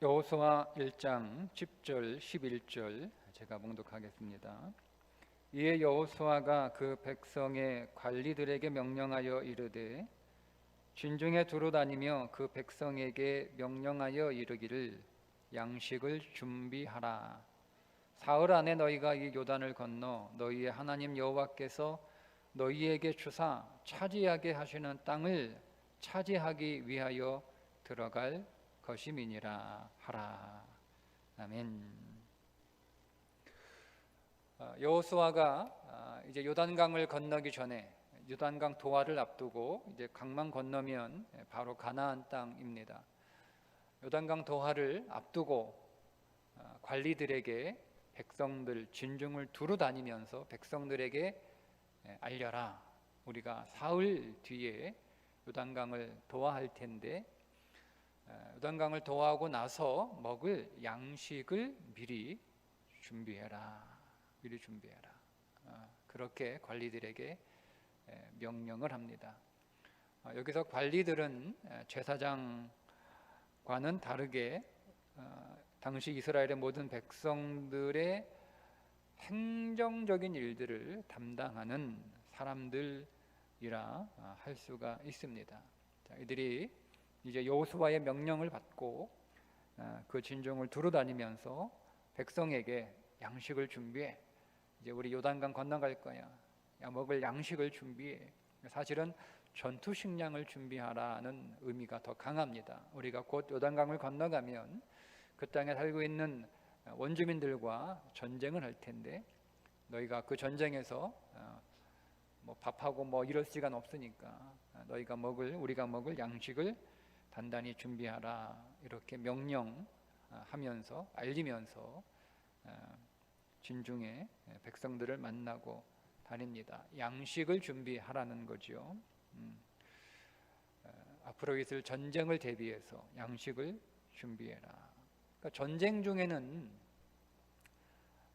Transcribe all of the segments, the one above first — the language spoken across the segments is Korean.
여호수아 1장 10절 11절 제가 봉독하겠습니다. 이에 여호수아가 그 백성의 관리들에게 명령하여 이르되 진중에 두루 다니며 그 백성에게 명령하여 이르기를 양식을 준비하라. 사흘 안에 너희가 이 요단을 건너 너희의 하나님 여호와께서 너희에게 주사 차지하게 하시는 땅을 차지하기 위하여 들어갈 것임이니라 하라. 아멘. 여호수아가 이제 요단강을 건너기 전에 요단강 도하를 앞두고 이제 강만 건너면 바로 가나안 땅입니다. 요단강 도하를 앞두고 관리들에게 백성들 진중을 두루 다니면서 백성들에게 알려라. 우리가 사흘 뒤에 요단강을 도하할 텐데 요단강을 도하고 나서 먹을 양식을 미리 준비해라. 그렇게 관리들에게 명령을 합니다. 여기서 관리들은 제사장과는 다르게 당시 이스라엘의 모든 백성들의 행정적인 일들을 담당하는 사람들이라 할 수가 있습니다. 이들이 이제 여호수아의 명령을 받고 그 진중을 두루 다니면서 백성에게 양식을 준비해. 이제 우리 요단강 건너갈 거야. 먹을 양식을 준비해. 사실은 전투 식량을 준비하라는 의미가 더 강합니다. 우리가 곧 요단강을 건너가면 그 땅에 살고 있는 원주민들과 전쟁을 할 텐데 너희가 그 전쟁에서 뭐 밥하고 뭐 이럴 시간 없으니까 우리가 먹을 양식을 단단히 준비하라. 이렇게 명령하면서 알리면서 진중에 백성들을 만나고 다닙니다. 양식을 준비하라는 거죠. 앞으로 있을 전쟁을 대비해서 양식을 준비해라. 그러니까 전쟁 중에는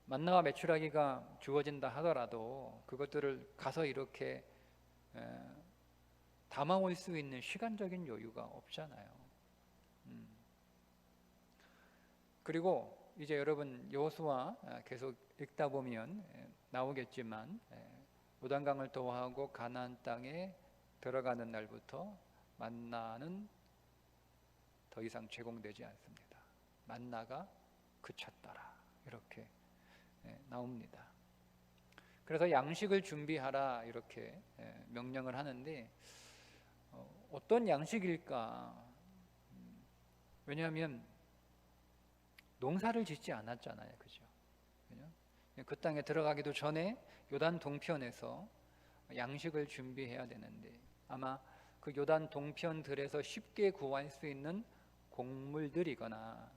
만나와 메추라기가 주어진다 하더라도 그것들을 가서 이렇게 담아올 수 있는 시간적인 여유가 없잖아요. 그리고 이제 여러분 여호수아 계속 읽다 보면 나오겠지만 요단강을 도하고 가나안 땅에 들어가는 날부터 만나는 더 이상 제공되지 않습니다. 만나가 그쳤더라. 이렇게 나옵니다. 그래서 양식을 준비하라 이렇게 명령을 하는데 어떤 양식일까? 왜냐하면 농사를 짓지 않았잖아요. 그죠? 그 땅에 들어가기도 전에 요단 동편에서 양식을 준비해야 되는데 아마 그 요단 동편들에서 쉽게 구할 수 있는 곡물들이거나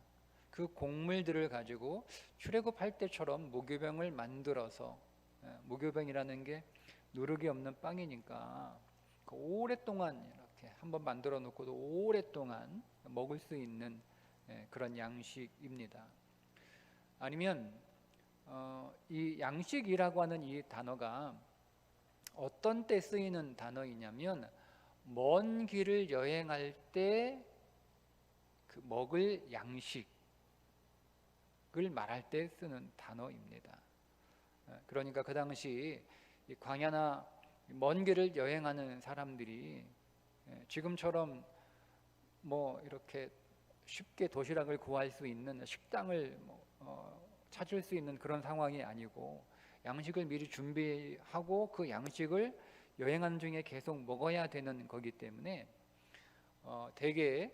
그 곡물들을 가지고 출애굽할 때처럼 무교병을 만들어서 무교병이라는 게 누룩이 없는 빵이니까 오랫동안 이렇게 한번 만들어 놓고도 오랫동안 먹을 수 있는 그런 양식입니다. 아니면 이 양식이라고 하는 이 단어가 어떤 때 쓰이는 단어이냐면 먼 길을 여행할 때 그 먹을 양식을 말할 때 쓰는 단어입니다. 그러니까 그 당시 광야나 먼 길을 여행하는 사람들이 지금처럼 뭐 이렇게 쉽게 도시락을 구할 수 있는 식당을 찾을 수 있는 그런 상황이 아니고 양식을 미리 준비하고 그 양식을 여행하는 중에 계속 먹어야 되는 거기 때문에 대개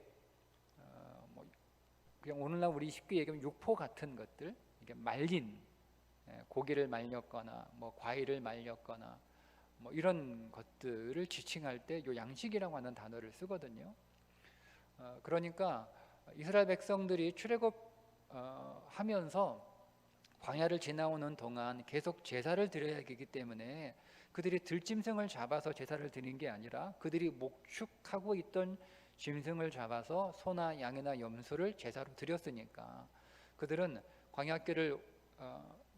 그냥 오늘날 우리 쉽게 얘기하면 육포 같은 것들, 이게 말린 고기를 말렸거나 뭐 과일을 말렸거나 뭐 이런 것들을 지칭할 때 요 양식이라고 하는 단어를 쓰거든요. 그러니까 이스라엘 백성들이 출애굽하면서 광야를 지나오는 동안 계속 제사를 드려야 하기 때문에 그들이 들짐승을 잡아서 제사를 드린 게 아니라 그들이 목축하고 있던 짐승을 잡아서 소나 양이나 염소를 제사로 드렸으니까 그들은 광야길을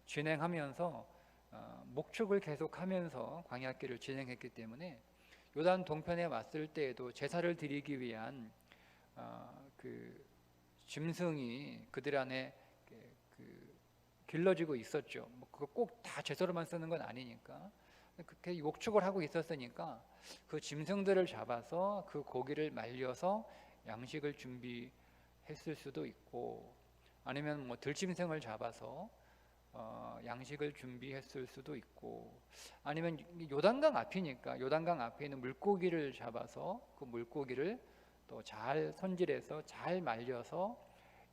진행하면서 목축을 계속하면서 광야길을 진행했기 때문에 요단 동편에 왔을 때에도 제사를 드리기 위한 그 짐승이 그들 안에 길러지고 있었죠. 뭐 그거 꼭 다 제사로만 쓰는 건 아니니까 그렇게 욕축을 하고 있었으니까 그 짐승들을 잡아서 그 고기를 말려서 양식을 준비했을 수도 있고, 아니면 뭐 들짐승을 잡아서 양식을 준비했을 수도 있고, 아니면 요단강 앞이니까 요단강 앞에 있는 물고기를 잡아서 그 물고기를 또 잘 손질해서 잘 말려서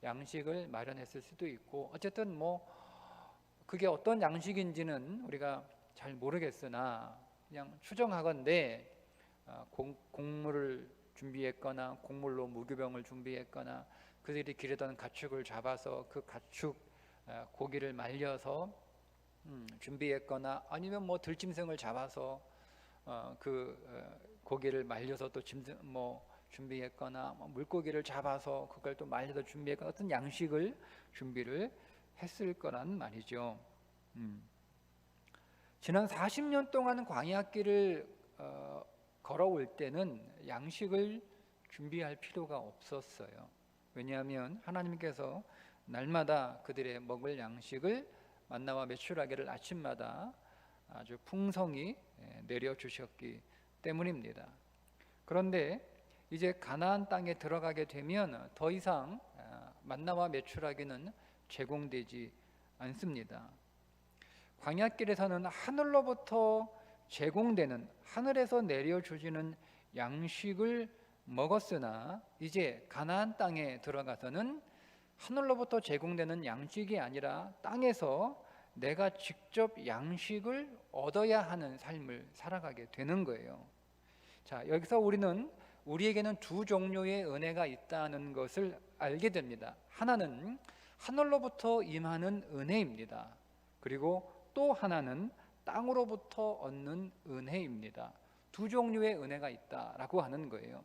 양식을 마련했을 수도 있고, 어쨌든 뭐 그게 어떤 양식인지는 우리가 잘 모르겠으나 그냥 추정하건대 곡물을 준비했거나 곡물로 무교병을 준비했거나 그들이 기르던 가축을 잡아서 그 가축 고기를 말려서 준비했거나, 아니면 뭐 들짐승을 잡아서 그 고기를 말려서 또 짐승 뭐 준비했거나, 뭐 물고기를 잡아서 그걸 또 말려서 준비했거나, 어떤 양식을 준비를 했을 거란 말이죠. 지난 40년 동안 광야길을 걸어올 때는 양식을 준비할 필요가 없었어요. 왜냐하면 하나님께서 날마다 그들의 먹을 양식을 만나와 메추라기를 아침마다 아주 풍성히 내려주셨기 때문입니다. 그런데 이제 가나안 땅에 들어가게 되면 더 이상 만나와 메추라기는 제공되지 않습니다. 광야길에서는 하늘로부터 제공되는, 하늘에서 내려주시는 양식을 먹었으나 이제 가나안 땅에 들어가서는 하늘로부터 제공되는 양식이 아니라 땅에서 내가 직접 양식을 얻어야 하는 삶을 살아가게 되는 거예요. 자, 여기서 우리에게는 두 종류의 은혜가 있다는 것을 알게 됩니다. 하나는 하늘로부터 임하는 은혜입니다. 그리고 또 하나는 땅으로부터 얻는 은혜입니다. 두 종류의 은혜가 있다라고 하는 거예요.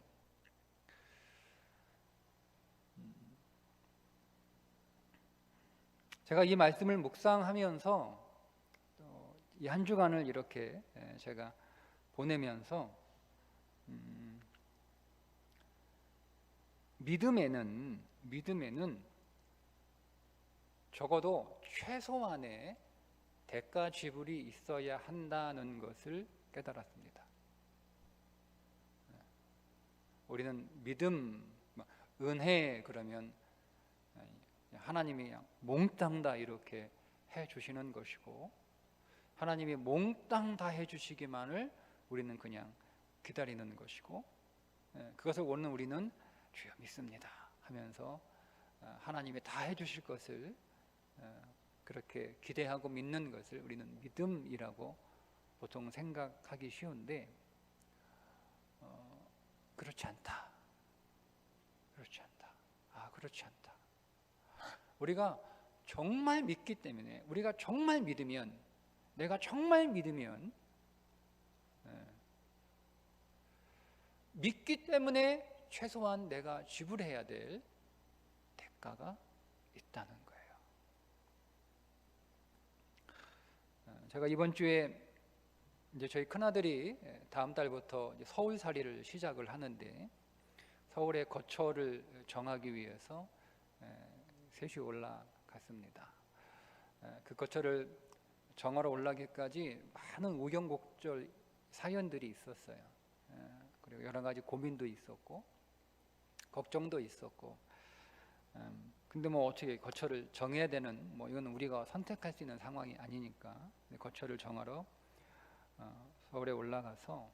제가 이 말씀을 묵상하면서 이 한 주간을 이렇게 제가 보내면서 믿음에는 적어도 최소한의 대가 지불이 있어야 한다는 것을 깨달았습니다. 우리는 믿음, 은혜 그러면 하나님이 그냥 몽땅 다 이렇게 해주시는 것이고, 하나님이 몽땅 다 해주시기만을 우리는 그냥 기다리는 것이고, 그것을 오늘 우리는 주여 믿습니다 하면서 하나님이 다 해주실 것을 그렇게 기대하고 믿는 것을 우리는 믿음이라고 보통 생각하기 쉬운데, 그렇지 않다. 그렇지 않다. 우리가 정말 믿기 때문에, 우리가 정말 믿으면, 내가 정말 믿으면, 믿기 때문에 최소한 내가 지불해야 될 대가가 있다는 거예요. 제가 이번 주에 이제 저희 큰아들이 다음 달부터 이제 서울살이를 시작을 하는데, 서울의 거처를 정하기 위해서 셋이 올라갔습니다. 그 거처를 정하러 올라기까지 많은 우여곡절 사연들이 있었어요. 그리고 여러 가지 고민도 있었고 걱정도 있었고, 근데 뭐 어떻게 거처를 정해야 되는, 뭐 이건 우리가 선택할 수 있는 상황이 아니니까 거처를 정하러 서울에 올라가서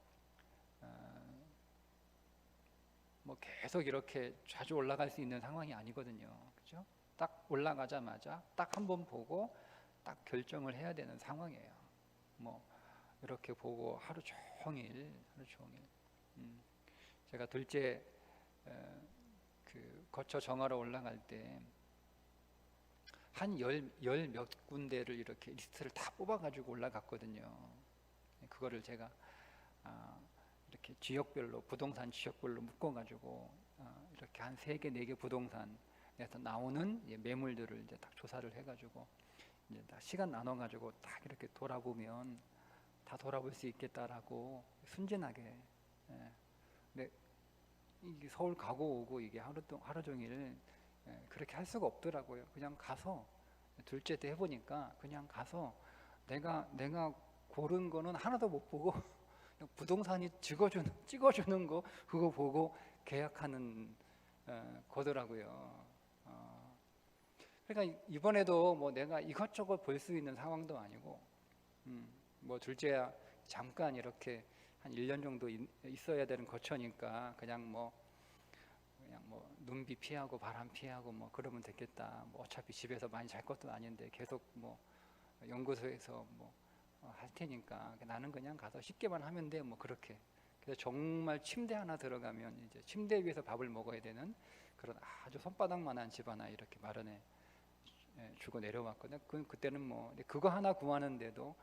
뭐 계속 이렇게 자주 올라갈 수 있는 상황이 아니거든요. 그렇죠? 딱 올라가자마자 딱 한 번 보고 딱 결정을 해야 되는 상황이에요. 뭐 이렇게 보고 하루 종일. 제가 둘째 그 거처 정하러 올라갈 때 한 열 몇 군데를 이렇게 리스트를 다 뽑아가지고 올라갔거든요. 그거를 제가 이렇게 지역별로, 부동산 지역별로 묶어가지고 이렇게 한 3개, 4개 부동산에서 나오는 매물들을 이제 딱 조사를 해가지고 이제 다 시간 나눠가지고 딱 이렇게 돌아보면 다 돌아볼 수 있겠다라고 순진하게. 근데 이게 서울 가고 오고 이게 하루 종일 그렇게 할 수가 없더라고요. 그냥 가서 둘째 때 해보니까 그냥 가서 내가 고른 거는 하나도 못 보고 그냥 부동산이 찍어주는 거 그거 보고 계약하는 거더라고요. 그러니까 이번에도 뭐 내가 이것저것 볼 수 있는 상황도 아니고, 뭐 둘째야 잠깐 이렇게 한 1년 정도 있어야 되는 거처니까 그냥 뭐 눈비 피하고 바람 피하고 뭐 그러면 되겠다. 뭐 어차피 집에서 많이 잘 것도 아닌데 계속 뭐 연구소에서 뭐 할 테니까 나는 그냥 가서 쉽게만 하면 돼. 뭐 그렇게. 그래서 정말 침대 하나 들어가면 이제 침대 위에서 밥을 먹어야 되는 그런 아주 손바닥만한 집 하나 이렇게 마련해 주고 내려왔거든요. 그때는 뭐 그거 하나 구하는데도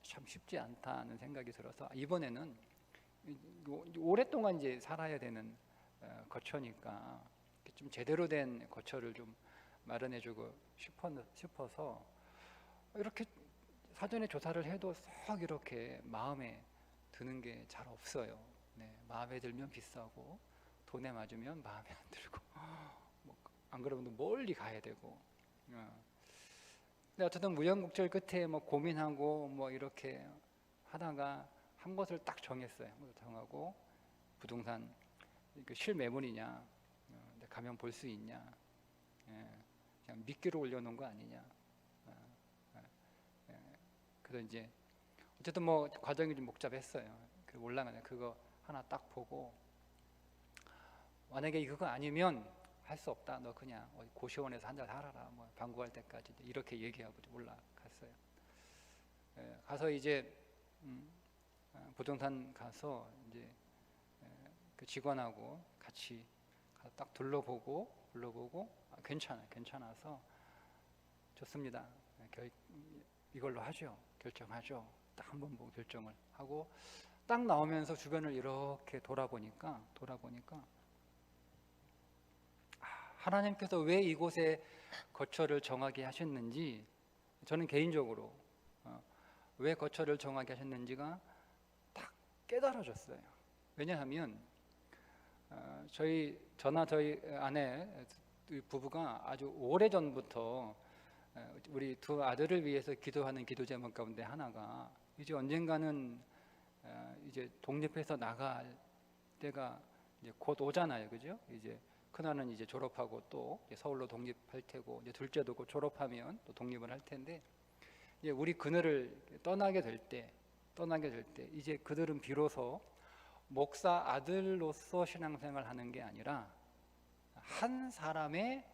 참 쉽지 않다는 생각이 들어서 이번에는 오랫동안 이제 살아야 되는 거처니까 좀 제대로 된 거처를 좀 마련해주고 싶어서 이렇게 사전에 조사를 해도 썩 이렇게 마음에 드는 게 잘 없어요. 마음에 들면 비싸고 돈에 맞으면 마음에 안 들고 뭐 안 그러면 멀리 가야 되고. 근데 어쨌든 우여곡절 끝에 뭐 고민하고 뭐 이렇게 하다가 한 곳을 딱 정했어요. 정하고 부동산 실매물이냐, 가면 볼 수 있냐, 그냥 미끼로 올려놓은 거 아니냐. 그래서 이제 어쨌든 뭐 과정이 좀 복잡했어요. 올라가냐 그거 하나 딱 보고 만약에 그거 아니면 할 수 없다. 너 그냥 고시원에서 한 달 살아라. 뭐 방구할 때까지 이렇게 얘기하고 올라갔어요. 가서 이제 부동산 가서 이제 그 직원하고 같이 가서 딱 둘러보고 괜찮아서 좋습니다. 이걸로 하죠. 결정하죠. 딱 한 번 보고 결정을 하고 딱 나오면서 주변을 이렇게 돌아보니까 하나님께서 왜 이곳에 거처를 정하게 하셨는지, 저는 개인적으로 왜 거처를 정하게 하셨는지가 딱 깨달아졌어요. 왜냐하면 저희 아내 부부가 아주 오래전부터 우리 두 아들을 위해서 기도하는 기도 제목 가운데 하나가 이제 언젠가는 이제 독립해서 나갈 때가 이제 곧 오잖아요, 그죠? 이제 큰아는 이제 졸업하고 또 서울로 독립할 테고 이제 둘째도 곧 졸업하면 또 독립을 할 텐데 이제 우리 그늘을 떠나게 될 때 이제 그들은 비로소 목사 아들로서 신앙생활을 하는 게 아니라 한 사람의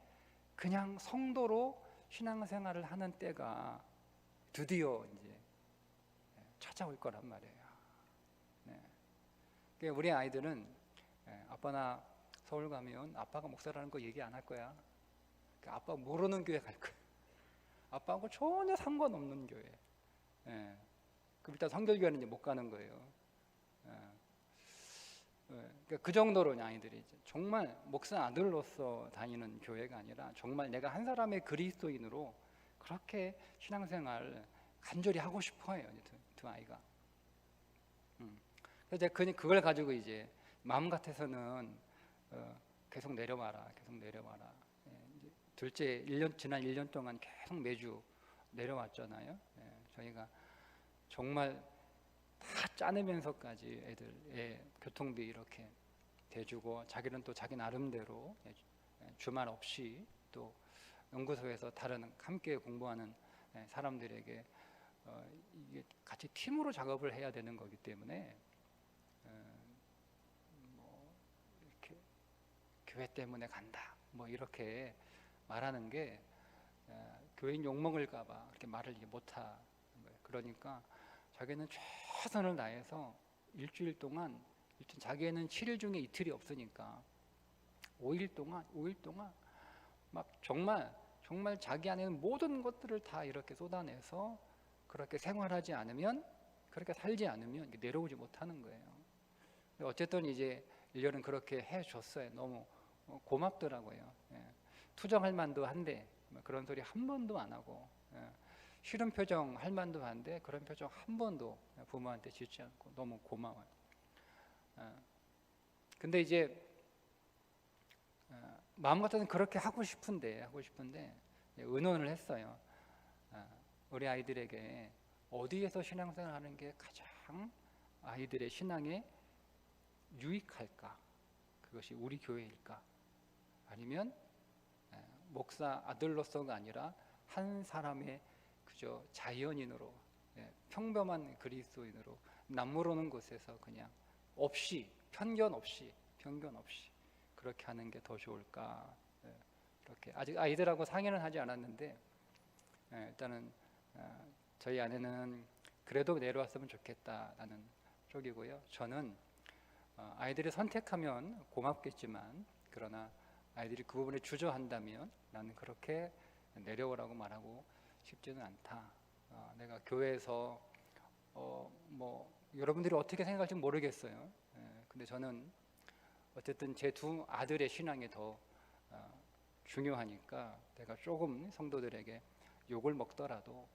그냥 성도로 신앙생활을 하는 때가 드디어 이제 찾아올 거란 말이에요. 그러니까 우리 아이들은 아빠 나 서울 가면 아빠가 목사라는 거 얘기 안 할 거야. 그러니까 아빠 모르는 교회 갈 거야. 아빠하고 전혀 상관없는 교회. 그럼 일단 성결교회는 이제 못 가는 거예요. 그러니까 그 정도로 아이들이 이제 정말 목사 아들로서 다니는 교회가 아니라 정말 내가 한 사람의 그리스도인으로 그렇게 신앙생활 간절히 하고 싶어해요. 두 아이가. 그래서 제가 그걸 가지고 이제 마음 같아서는 계속 내려와라. 이제 둘째 지난 1년 동안 계속 매주 내려왔잖아요. 저희가 정말 다 짜내면서까지 애들 교통비 이렇게 대주고 자기는 또 자기 나름대로 주말 없이 또 연구소에서 다른 함께 공부하는 사람들에게 이게 같이 팀으로 작업을 해야 되는 거기 때문에 뭐 이렇게 교회 때문에 간다 뭐 이렇게 말하는 게 교인 욕먹을까봐 그렇게 말을 못하는 거예요. 그러니까 자기는 최선을 다해서 일주일 동안 자기는 7일 중에 이틀이 없으니까 5일 동안 막 정말 자기 안에 있는 모든 것들을 다 이렇게 쏟아내서 그렇게 생활하지 않으면, 그렇게 살지 않으면 내려오지 못하는 거예요. 어쨌든 이제 1년은 그렇게 해줬어요. 너무 고맙더라고요. 투정할 만도 한데 그런 소리 한 번도 안 하고, 싫은 표정 할 만도 한데 그런 표정 한 번도 부모한테 짓지 않고 너무 고마워요. 근데 이제 마음 같아서는 그렇게 하고 싶은데 의논을 했어요. 우리 아이들에게 어디에서 신앙생활 하는 게 가장 아이들의 신앙에 유익할까? 그것이 우리 교회일까? 아니면 목사 아들로서가 아니라 한 사람의 그저 자연인으로, 평범한 그리스도인으로 남모르는 곳에서 그냥 없이 편견 없이 그렇게 하는 게 더 좋을까? 이렇게 아직 아이들하고 상의는 하지 않았는데 일단은 저희 아내는 그래도 내려왔으면 좋겠다라는 쪽이고요. 저는 아이들이 선택하면 고맙겠지만 그러나 아이들이 그 부분에 주저한다면 나는 그렇게 내려오라고 말하고 싶지는 않다. 내가 교회에서 뭐 여러분들이 어떻게 생각할지 모르겠어요. 근데 저는 어쨌든 제 두 아들의 신앙이 더 중요하니까 내가 조금 성도들에게 욕을 먹더라도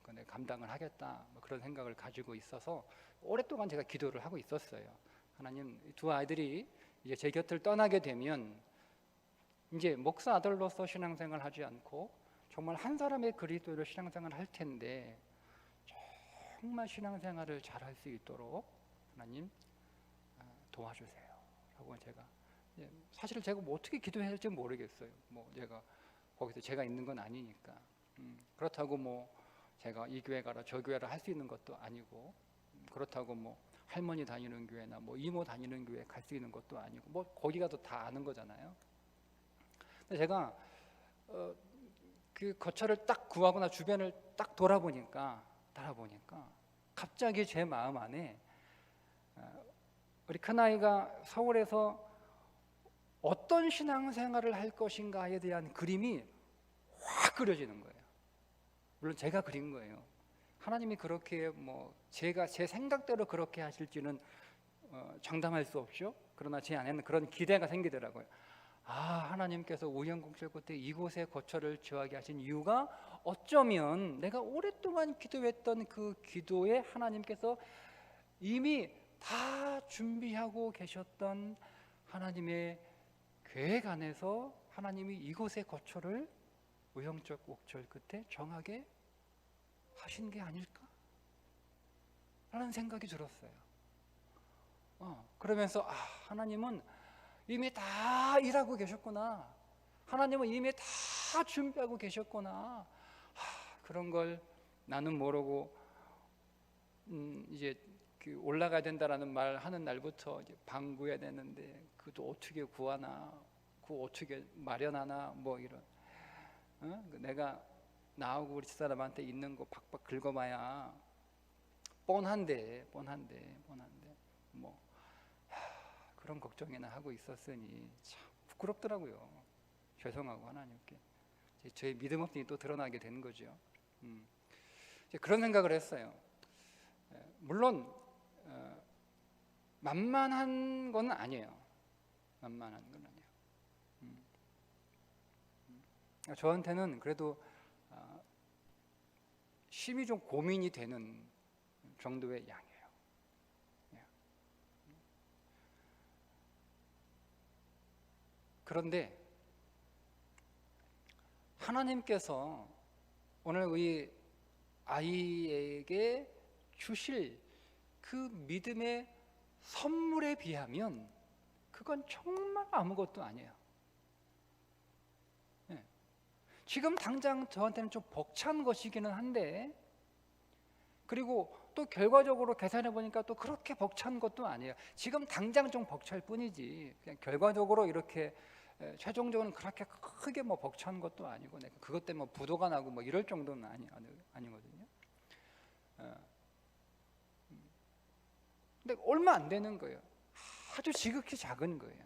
내가 감당을 하겠다, 뭐 그런 생각을 가지고 있어서 오랫동안 제가 기도를 하고 있었어요. 하나님, 두 아이들이 이제 제 곁을 떠나게 되면 이제 목사 아들로서 신앙생활 하지 않고 정말 한 사람의 그리스도로 신앙생활 할 텐데 정말 신앙생활을 잘 할 수 있도록 하나님 도와주세요 라고 제가, 사실 제가 뭐 어떻게 기도해야 할지 모르겠어요. 뭐 제가 거기서 제가 있는 건 아니니까. 그렇다고 뭐 제가 이 교회 가라 저 교회라 할 수 있는 것도 아니고, 그렇다고 뭐 할머니 다니는 교회나 뭐 이모 다니는 교회 갈 수 있는 것도 아니고, 뭐 거기 가도 다 아는 거잖아요. 근데 제가 그 거처를 딱 구하거나 주변을 딱 돌아보니까 갑자기 제 마음 안에 우리 큰아이가 서울에서 어떤 신앙생활을 할 것인가에 대한 그림이 확 그려지는 거예요. 물론 제가 그린 거예요. 하나님이 그렇게 뭐 제가 제 생각대로 그렇게 하실지는 장담할 수 없죠. 그러나 제 안에는 그런 기대가 생기더라고요. 하나님께서 우여곡절 끝에 이곳에 거처를 지어하게 하신 이유가 어쩌면 내가 오랫동안 기도했던 그 기도에 하나님께서 이미 다 준비하고 계셨던 하나님의 계획 안에서 하나님이 이곳의 거처를 우여곡절 끝에 정하게 하신 게 아닐까? 라는 생각이 들었어요. 그러면서 하나님은 이미 다 일하고 계셨구나. 하나님은 이미 다 준비하고 계셨구나. 그런 걸 나는 모르고 이제 그 올라가야 된다라는 말 하는 날부터 이제 방 구해야 되는데 그것도 어떻게 구하나, 그거 어떻게 마련하나, 뭐 이런. 내가 나하고 우리 집사람한테 있는 거 박박 긁어봐야 뻔한데 뭐 그런 걱정이나 하고 있었으니 참 부끄럽더라고요. 죄송하고 하나님께 저의 믿음 없음이 또 드러나게 된 거죠. 그런 생각을 했어요. 물론 만만한 건 아니에요. 저한테는 그래도 심히 좀 고민이 되는 정도의 양이에요. 그런데 하나님께서 오늘 우리 아이에게 주실 그 믿음의 선물에 비하면 그건 정말 아무것도 아니에요. 지금 당장 저한테는 좀 벅찬 것이기는 한데, 그리고 또 결과적으로 계산해 보니까 또 그렇게 벅찬 것도 아니에요. 지금 당장 좀 벅찰 뿐이지 그냥 결과적으로 이렇게 최종적으로는 그렇게 크게 뭐 벅찬 것도 아니고 내가 그것 때문에 부도가 나고 뭐 이럴 정도는 아니거든요. 근데 얼마 안 되는 거예요. 아주 지극히 작은 거예요.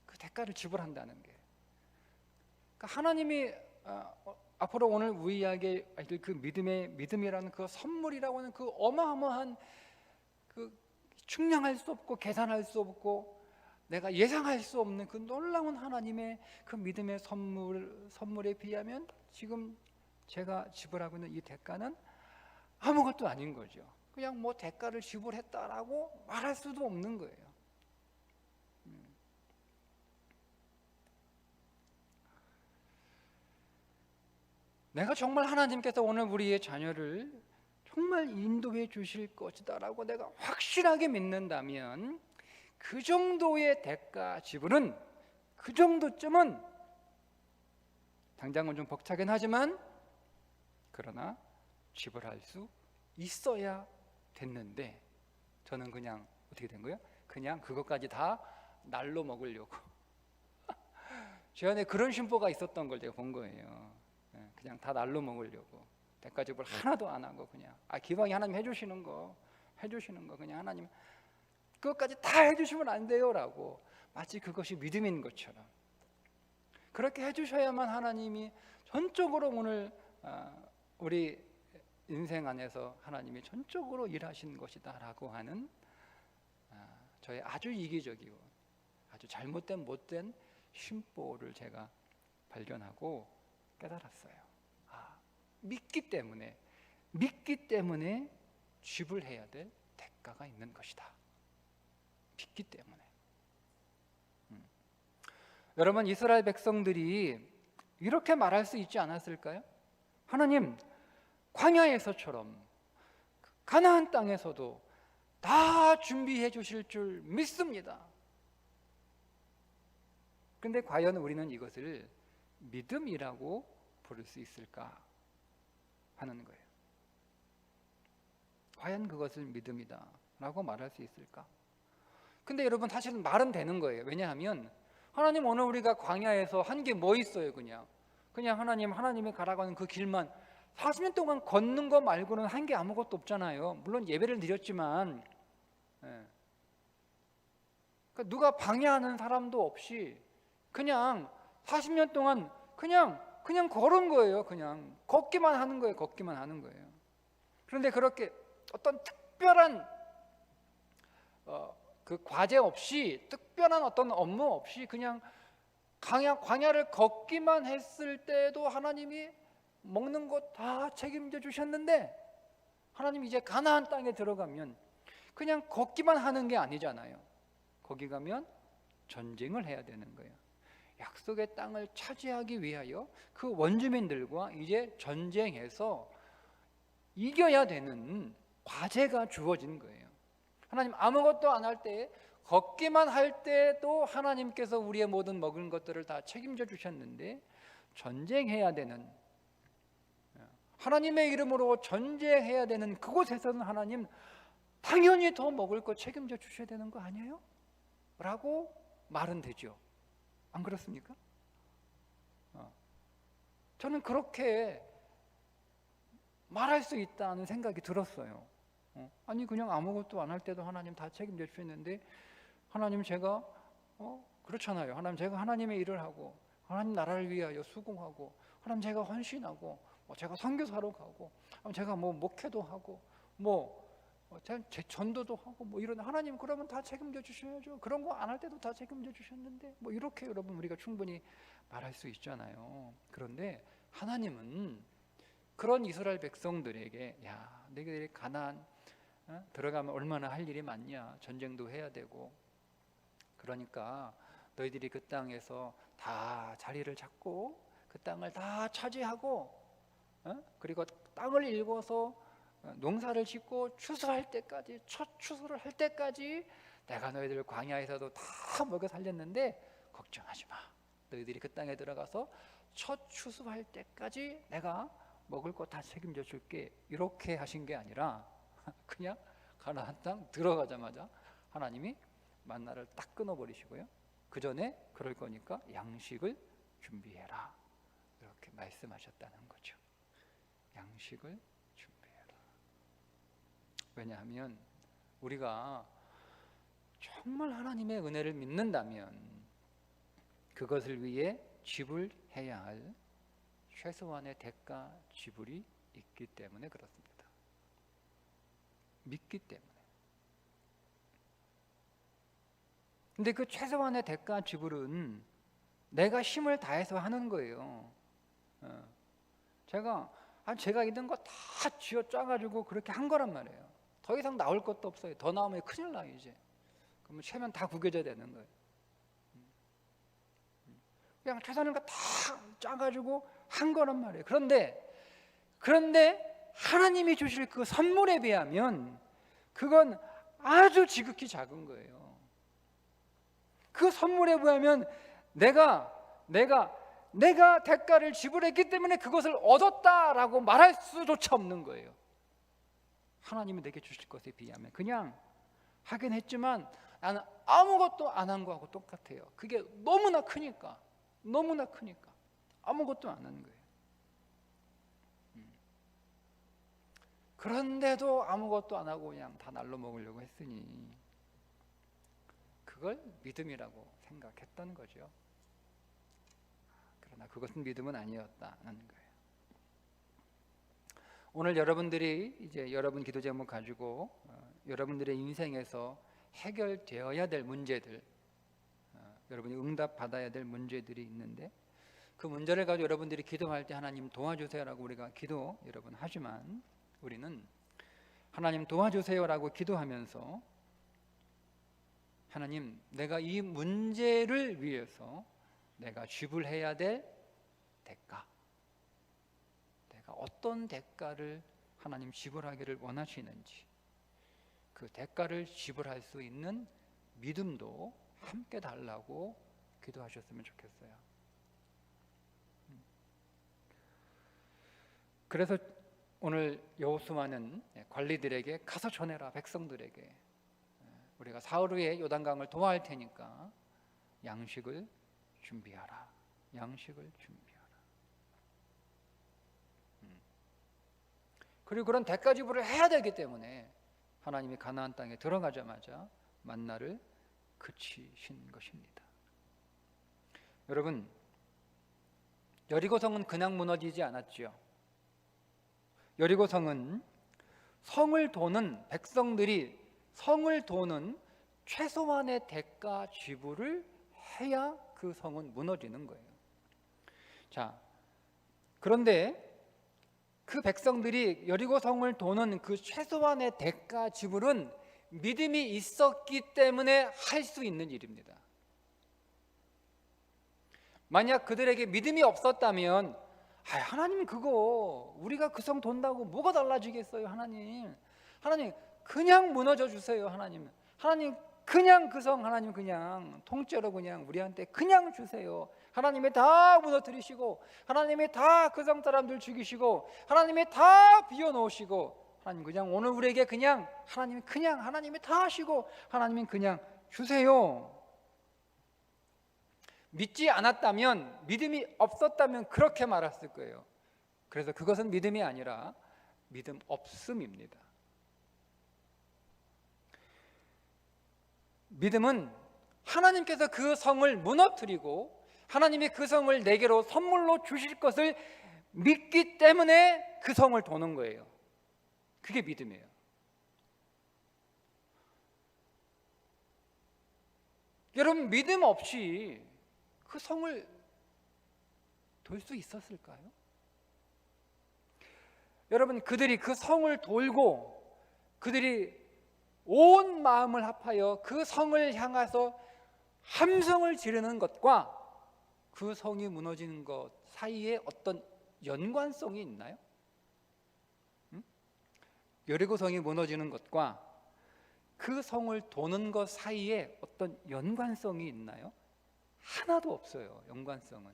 그 대가를 지불한다는 게. 그러니까 하나님이 앞으로 오늘 우리에게 그 믿음이라는 그 선물이라고 하는 그 어마어마한 그 측량할 수 없고 계산할 수 없고 내가 예상할 수 없는 그 놀라운 하나님의 그 믿음의 선물에 비하면 지금 제가 지불하고 있는 이 대가는 아무것도 아닌 거죠. 그냥 뭐 대가를 지불했다라고 말할 수도 없는 거예요. 내가 정말 하나님께서 오늘 우리의 자녀를 정말 인도해 주실 것이다라고 내가 확실하게 믿는다면 그 정도의 대가 지불은, 그 정도쯤은 당장은 좀 벅차긴 하지만 그러나 지불할 수 있어야 됐는데, 저는 그냥 어떻게 된 거예요? 그냥 그것까지 다 날로 먹으려고 제 안에 그런 심보가 있었던 걸 제가 본 거예요. 그냥 다 날로 먹으려고 대가 지불 하나도 안 하고 그냥 기왕이 하나님 해주시는 거 그냥 하나님 그것까지 다 해주시면 안 돼요라고, 마치 그것이 믿음인 것처럼 그렇게 해주셔야만 하나님이 전적으로 오늘 우리 인생 안에서 하나님이 전적으로 일하신 것이다라고 하는 저의 아주 이기적이고 아주 잘못된 못된 심보를 제가 발견하고 깨달았어요. 믿기 때문에 지불해야 될 대가가 있는 것이다. 믿기 때문에. 여러분, 이스라엘 백성들이 이렇게 말할 수 있지 않았을까요? 하나님, 광야에서처럼 가나안 땅에서도 다 준비해 주실 줄 믿습니다. 그런데 과연 우리는 이것을 믿음이라고 부를 수 있을까 하는 거예요. 과연 그것을 믿음이다라고 말할 수 있을까? 근데 여러분, 사실은 말은 되는 거예요. 왜냐하면 하나님, 오늘 우리가 광야에서 한 게 뭐 있어요? 그냥 하나님이 가라고 하는 그 길만 40년 동안 걷는 거 말고는 한 게 아무것도 없잖아요. 물론 예배를 드렸지만 그러니까 누가 방해하는 사람도 없이 그냥 40년 동안 그냥 걸은 거예요. 그냥 걷기만 하는 거예요. 그런데 그렇게 어떤 특별한 그 과제 없이, 특별한 어떤 업무 없이 그냥 광야를 걷기만 했을 때도 하나님이 먹는 것 다 책임져 주셨는데, 하나님 이제 가나안 땅에 들어가면 그냥 걷기만 하는 게 아니잖아요. 거기 가면 전쟁을 해야 되는 거예요. 약속의 땅을 차지하기 위하여 그 원주민들과 이제 전쟁해서 이겨야 되는 과제가 주어진 거예요. 하나님, 아무것도 안 할 때, 걷기만 할 때도 하나님께서 우리의 모든 먹은 것들을 다 책임져 주셨는데, 전쟁해야 되는, 하나님의 이름으로 전쟁해야 되는 그곳에서는 하나님 당연히 더 먹을 거 책임져 주셔야 되는 거 아니에요? 라고 말은 되죠. 안 그렇습니까? 저는 그렇게 말할 수 있다는 생각이 들었어요. 아니, 그냥 아무것도 안 할 때도 하나님 다 책임져 주셨는데, 하나님, 제가 그렇잖아요. 하나님, 제가 하나님의 일을 하고 하나님 나라를 위하여 수고하고, 하나님, 제가 헌신하고, 제가 선교사로 가고, 제가 목회도 하고, 제 전도도 하고, 이런, 하나님, 그러면 다 책임져 주셔야죠. 그런 거 안 할 때도 다 책임져 주셨는데, 이렇게 여러분 우리가 충분히 말할 수 있잖아요. 그런데 하나님은 그런 이스라엘 백성들에게, 야, 너희들이 가나안 들어가면 얼마나 할 일이 많냐, 전쟁도 해야 되고, 그러니까 너희들이 그 땅에서 다 자리를 잡고 그 땅을 다 차지하고, 그리고 땅을 일궈서 농사를 짓고 추수할 때까지, 첫 추수를 할 때까지 내가 너희들 광야에서도 다 먹여 살렸는데 걱정하지 마. 너희들이 그 땅에 들어가서 첫 추수할 때까지 내가 먹을 거 다 책임져 줄게. 이렇게 하신 게 아니라 그냥 가나안 땅 들어가자마자 하나님이 만나를 딱 끊어버리시고요, 그 전에 그럴 거니까 양식을 준비해라, 이렇게 말씀하셨다는 거죠. 양식을 준비해라. 왜냐하면 우리가 정말 하나님의 은혜를 믿는다면 그것을 위해 지불해야 할 최소한의 대가 지불이 있기 때문에 그렇습니다. 믿기 때문에. 근데 그 최소한의 대가 지불은 내가 힘을 다해서 하는 거예요. 제가 있는 거 다 쥐어 짜가지고 그렇게 한 거란 말이에요. 더 이상 나올 것도 없어요. 더 나오면 큰일 나요 이제. 그러면 체면 다 구겨져야 되는 거예요. 그냥 최선을 다 짜가지고 한 거란 말이에요. 그런데 하나님이 주실 그 선물에 비하면 그건 아주 지극히 작은 거예요. 그 선물에 비하면 내가 대가를 지불했기 때문에 그것을 얻었다라고 말할 수조차 없는 거예요. 하나님이 내게 주실 것에 비하면 그냥 하긴 했지만 나는 아무것도 안 한 거하고 똑같아요. 그게 너무나 크니까 아무것도 안 하는 거예요. 그런데도 아무것도 안 하고 그냥 다 날로 먹으려고 했으니 그걸 믿음이라고 생각했던 거죠. 그러나 그것은 믿음은 아니었다는 거예요. 오늘 여러분들이 이제 여러분 기도 제목 가지고 여러분들의 인생에서 해결되어야 될 문제들, 여러분이 응답받아야 될 문제들이 있는데 그 문제를 가지고 여러분들이 기도할 때 하나님 도와주세요라고 우리가 기도 여러분 하지만 우리는 하나님 도와주세요라고 기도하면서 하나님 내가 이 문제를 위해서 내가 지불해야 될 대가, 내가 어떤 대가를 하나님 지불하기를 원하시는지 그 대가를 지불할 수 있는 믿음도 함께 달라고 기도하셨으면 좋겠어요. 그래서 오늘 여호수아는 관리들에게 가서 전해라, 백성들에게 우리가 사흘 후에 요단강을 도화할 테니까 양식을 준비하라. 그리고 그런 대가 지불을 해야 되기 때문에 하나님이 가나안 땅에 들어가자마자 만나를 그치신 것입니다. 여러분, 여리고성은 그냥 무너지지 않았죠. 여리고성은 성을 도는 백성들이 성을 도는 최소한의 대가 지불을 해야 그 성은 무너지는 거예요. 자, 그런데 그 백성들이 여리고성을 도는 그 최소한의 대가 지불은 믿음이 있었기 때문에 할 수 있는 일입니다. 만약 그들에게 믿음이 없었다면 하나님 그거 우리가 그 성 돈다고 뭐가 달라지겠어요. 하나님 그냥 무너져 주세요. 하나님 그냥 그 성 하나님 그냥 통째로 그냥 우리한테 그냥 주세요. 하나님이 다 무너뜨리시고 하나님이 다 그 성 사람들 죽이시고 하나님이 다 비워놓으시고 하나님 그냥 오늘 우리에게 그냥 하나님이 다 하시고 하나님은 그냥 주세요. 믿지 않았다면, 믿음이 없었다면 그렇게 말했을 거예요. 그래서 그것은 믿음이 아니라 믿음 없음입니다. 믿음은 하나님께서 그 성을 무너뜨리고 하나님이 그 성을 내게로 선물로 주실 것을 믿기 때문에 그 성을 도는 거예요. 그게 믿음이에요. 여러분, 믿음 없이 그 성을 돌 수 있었을까요? 여러분, 그들이 그 성을 돌고 그들이 온 마음을 합하여 그 성을 향해서 함성을 지르는 것과 그 성이 무너지는 것 사이에 어떤 연관성이 있나요? 여리고성이 무너지는 것과 그 성을 도는 것 사이에 어떤 연관성이 있나요? 하나도 없어요. 연관성은.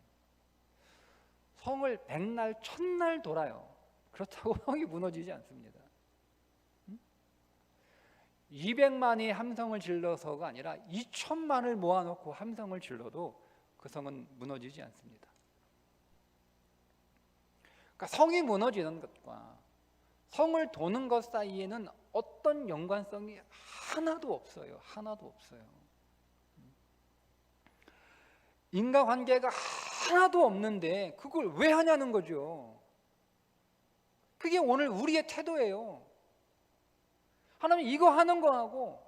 성을 100날 1000날 돌아요. 그렇다고 성이 무너지지 않습니다. 200만이 함성을 질러서가 아니라 2000만을 모아놓고 함성을 질러도 그 성은 무너지지 않습니다. 그러니까 성이 무너지는 것과 성을 도는 것 사이에는 어떤 연관성이 하나도 없어요. 인과관계가 하나도 없는데 그걸 왜 하냐는 거죠. 그게 오늘 우리의 태도예요. 하나님 이거 하는 거하고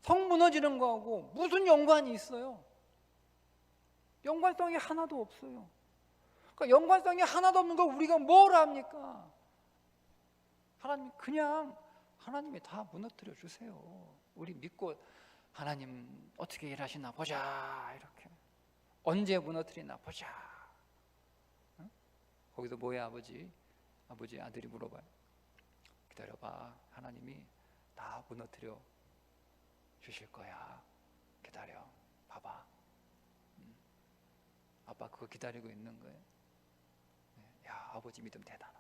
성 무너지는 거하고 무슨 연관이 있어요? 연관성이 하나도 없어요. 그러니까 연관성이 하나도 없는 거 우리가 뭘 합니까? 하나님 그냥 하나님이 다 무너뜨려 주세요. 우리 믿고 하나님 어떻게 일하시나 보자 이렇게. 언제 무너뜨리나 보자. 응? 거기서 뭐야 아버지? 아버지 아들이 물어봐요. 기다려봐. 하나님이 다 무너뜨려 주실 거야. 기다려. 봐봐. 아빠 그거 기다리고 있는 거예요. 야, 아버지 믿음 대단하다.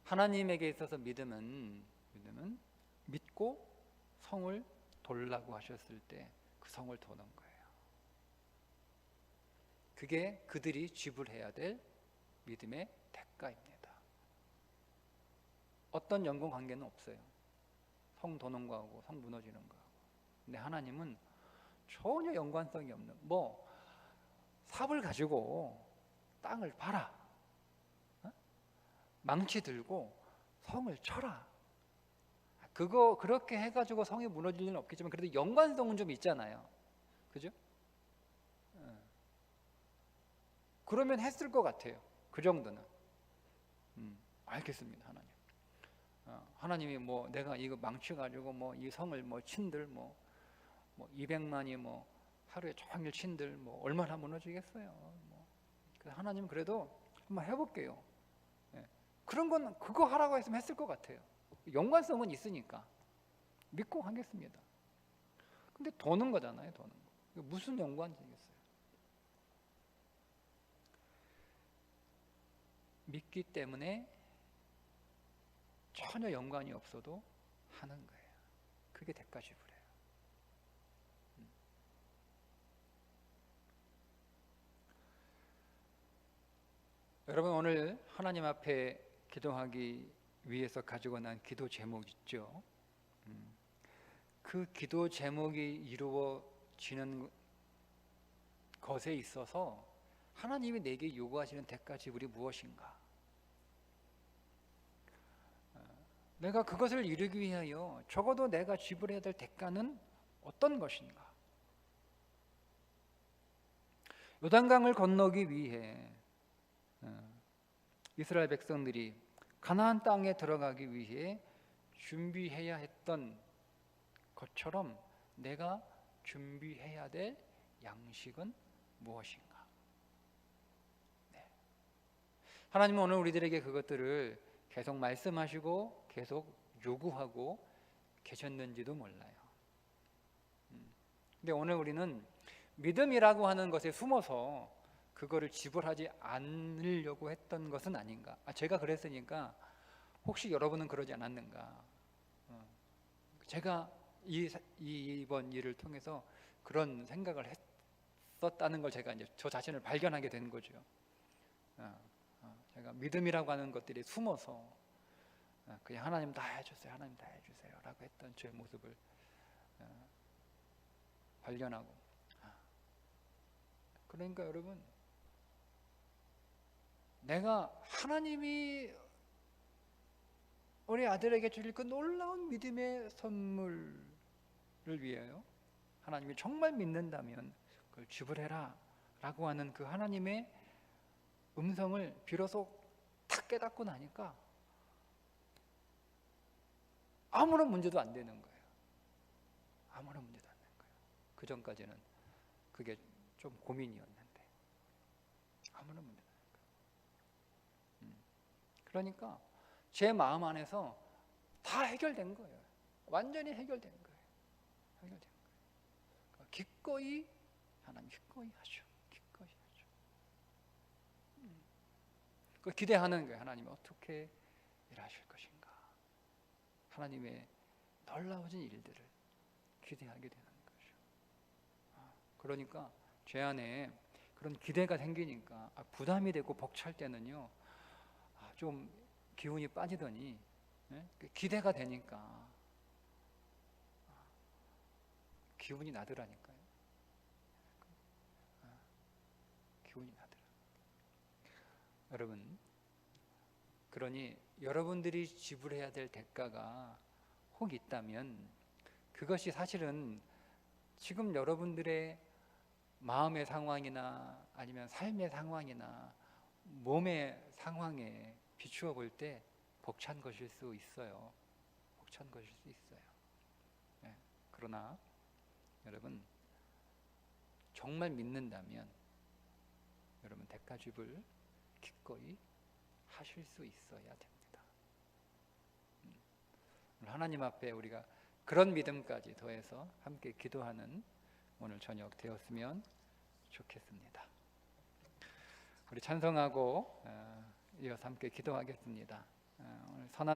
하나님에게 있어서 믿음은 믿고 성을 돌라고 하셨을 때 그 성을 도는 거예요. 그게 그들이 지불해야 될 믿음의 대가입니다. 어떤 연관 관계는 없어요. 성 도는 거하고 성 무너지는 거하고. 근데 하나님은 전혀 연관성이 없는, 뭐 삽을 가지고 땅을 팔아, 망치 들고 성을 쳐라, 그거 그렇게 해가지고 성이 무너질 일은 없겠지만 그래도 연관성은 좀 있잖아요. 그죠? 그러면 했을 것 같아요. 그 정도는. 알겠습니다. 하나님이 뭐 내가 이거 망치 가지고 뭐 이 성을 뭐 친들 뭐 200만이 뭐 하루에 종일 친들 뭐 얼마나 무너지겠어요. 뭐 하나님 그래도 한번 해볼게요. 그런 건 그거 하라고 했으면 했을 것 같아요. 연관성은 있으니까 믿고 하겠습니다. 근데 도는 거잖아요. 도는 거. 무슨 연관이겠어요? 믿기 때문에 전혀 연관이 없어도 하는 거예요. 그게 대가 지불이에요. 여러분 오늘 하나님 앞에 기도하기 위해서 가지고 난 기도 제목 있죠. 그 기도 제목이 이루어지는 것에 있어서 하나님이 내게 요구하시는 대가 지불이 무엇인가? 내가 그것을 이루기 위하여 적어도 내가 지불해야 될 대가는 어떤 것인가? 요단강을 건너기 위해 이스라엘 백성들이 가나안 땅에 들어가기 위해 준비해야 했던 것처럼 내가 준비해야 될 양식은 무엇인가? 하나님은 오늘 우리들에게 그것들을 계속 말씀하시고 계속 요구하고 계셨는지도 몰라요. 근데 오늘 우리는 믿음이라고 하는 것에 숨어서 그거를 지불하지 않으려고 했던 것은 아닌가? 제가 그랬으니까 혹시 여러분은 그러지 않았는가? 제가 이번 일을 통해서 그런 생각을 했었다는 걸 제가 이제 저 자신을 발견하게 된 거죠. 제가 믿음이라고 하는 것들이 숨어서 그냥 하나님 다 해주세요, 하나님 다 해주세요라고 했던 제 모습을 발견하고. 그러니까 여러분, 내가 하나님이 우리 아들에게 주실 그 놀라운 믿음의 선물을 위하여 하나님이 정말 믿는다면 그걸 지불해라 라고 하는 그 하나님의 음성을 비로소 탁 깨닫고 나니까 아무런 문제도 안 되는 거예요. 아무런 문제도 안 되는 거예요. 그 전까지는 그게 좀 고민이었는데 아무런 문제도 안 되는 거예요. 그러니까 제 마음 안에서 다 해결된 거예요. 완전히 해결된 거예요. 해결된 거예요. 그러니까 기꺼이 하나님 기꺼이 하죠. 기꺼이 하죠. 그 기대하는 거예요. 하나님이 어떻게 일하실 것인가. 하나님의 놀라워진 일들을 기대하게 되는 거죠. 그러니까 제 안에 그런 기대가 생기니까 부담이 되고 벅찰 때는요, 좀 기운이 빠지더니 기대가 되니까 기운이 나더라니까요. 기운이 나더라. 여러분, 그러니 여러분들이 지불해야 될 대가가 혹 있다면 그것이 사실은 지금 여러분들의 마음의 상황이나 아니면 삶의 상황이나 몸의 상황에 비추어 볼 때 벅찬 것일 수 있어요. 벅찬 것일 수 있어요. 그러나 여러분 정말 믿는다면 여러분 대가줍을 기꺼이 하실 수 있어야 됩니다. 하나님 앞에 우리가 그런 믿음까지 더해서 함께 기도하는 오늘 저녁 되었으면 좋겠습니다. 우리 찬송하고 이어서 함께 기도하겠습니다. 오늘 선한